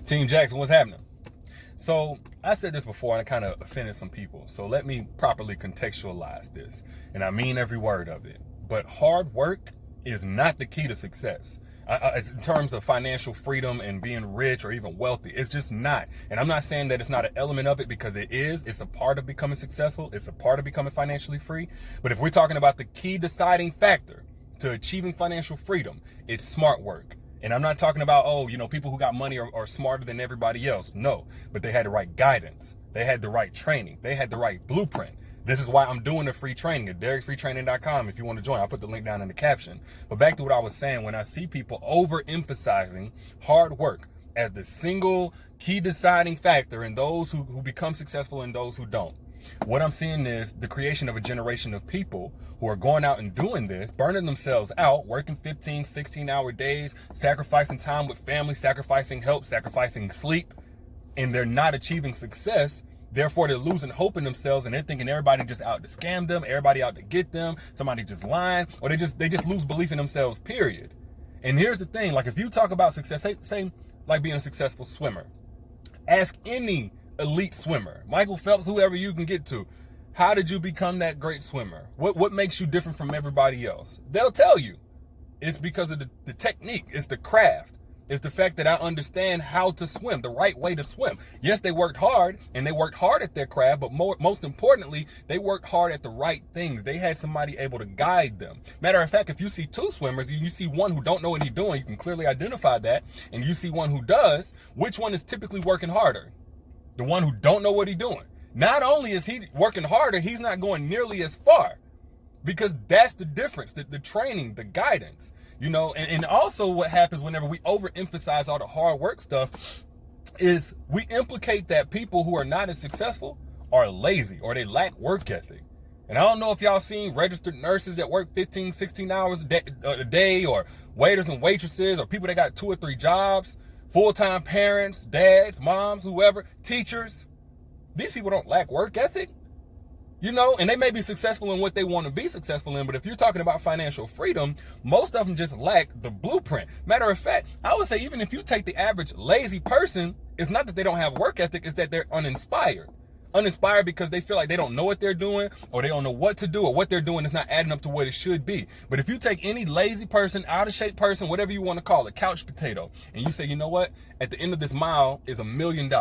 Team Jackson, what's happening? So I said this before and I kind of offended some people. So let me properly contextualize this. And I mean every word of it. But hard work is not the key to success. In terms of financial freedom and being rich or even wealthy, it's just not. And I'm not saying that it's not an element of it, because it is. It's a part of becoming successful. It's a part of becoming financially free. But if we're talking about the key deciding factor to achieving financial freedom, it's smart work. And I'm not talking about, people who got money are smarter than everybody else. No, but they had the right guidance. They had the right training. They had the right blueprint. This is why I'm doing the free training at Derek'sFreeTraining.com. If you want to join, I'll put the link down in the caption. But back to what I was saying, when I see people overemphasizing hard work as the single key deciding factor in those who become successful and those who don't, what I'm seeing is the creation of a generation of people who are going out and doing this, burning themselves out, working 15, 16-hour days, sacrificing time with family, sacrificing health, sacrificing sleep, and they're not achieving success. Therefore, they're losing hope in themselves, and they're thinking everybody just out to scam them, everybody out to get them, somebody just lying, or they just lose belief in themselves, period. And here's the thing, like if you talk about success, say like being a successful swimmer, ask any elite swimmer, Michael Phelps, whoever you can get to, how did you become that great swimmer? What makes you different from everybody else? They'll tell you. It's because of the technique. It's the craft. It's the fact that I understand how to swim, the right way to swim. Yes, they worked hard, and they worked hard at their craft, but most importantly, they worked hard at the right things. They had somebody able to guide them. Matter of fact, if you see two swimmers, you see one who don't know what he's doing, you can clearly identify that, and you see one who does, which one is typically working harder? The one who don't know what he's doing. Not only is he working harder, he's not going nearly as far, because that's the difference, the training, the guidance, and also what happens whenever we overemphasize all the hard work stuff is we implicate that people who are not as successful are lazy or they lack work ethic. And I don't know if y'all seen registered nurses that work 15, 16 hours a day, or waiters and waitresses, or people that got 2 or 3 jobs, full-time parents, dads, moms, whoever, teachers. These people don't lack work ethic, and they may be successful in what they want to be successful in. But if you're talking about financial freedom, most of them just lack the blueprint. Matter of fact, I would say even if you take the average lazy person, it's not that they don't have work ethic, it's that they're uninspired. Uninspired because they feel like they don't know what they're doing, or they don't know what to do, or what they're doing is not adding up to what it should be. But if you take any lazy person, out of shape person, whatever you want to call it, couch potato, and you say, you know what, at the end of this mile is $1 million.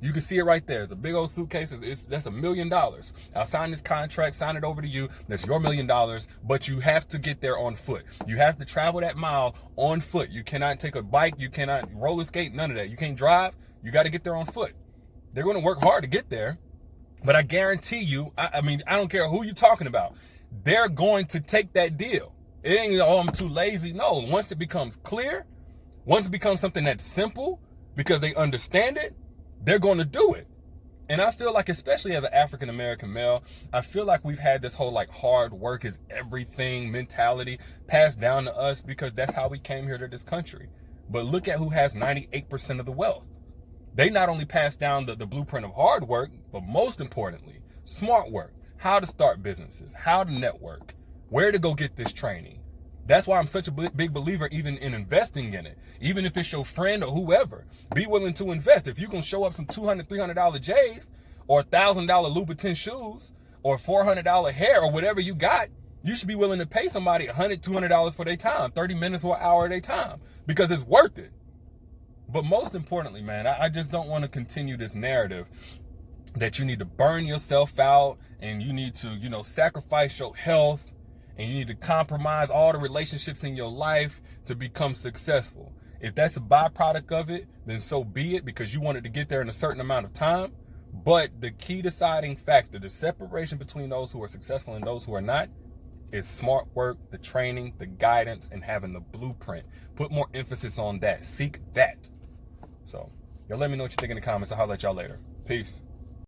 You can see it right there. It's a big old suitcase. That's $1 million. I'll sign this contract, sign it over to you. That's your $1 million, but you have to get there on foot. You have to travel that mile on foot. You cannot take a bike. You cannot roller skate, none of that. You can't drive. You got to get there on foot. They're going to work hard to get there. But I guarantee you, I don't care who you're talking about, they're going to take that deal. It ain't, I'm too lazy. No, once it becomes clear, once it becomes something that's simple because they understand it, they're going to do it. And I feel like, especially as an African-American male, I feel like we've had this whole hard work is everything mentality passed down to us because that's how we came here to this country. But look at who has 98% of the wealth. They not only pass down the blueprint of hard work, but most importantly, smart work, how to start businesses, how to network, where to go get this training. That's why I'm such a big believer even in investing in it. Even if it's your friend or whoever, be willing to invest. If you can show up some $200, $300 J's, or $1,000 Louboutin shoes, or $400 hair, or whatever you got, you should be willing to pay somebody $100, $200 for their time, 30 minutes or an hour of their time, because it's worth it. But most importantly, man, I just don't want to continue this narrative that you need to burn yourself out and you need to, sacrifice your health and you need to compromise all the relationships in your life to become successful. If that's a byproduct of it, then so be it, because you wanted to get there in a certain amount of time. But the key deciding factor, the separation between those who are successful and those who are not, is smart work, the training, the guidance, and having the blueprint. Put more emphasis on that. Seek that. So, y'all let me know what you think in the comments. I'll holler at y'all later. Peace.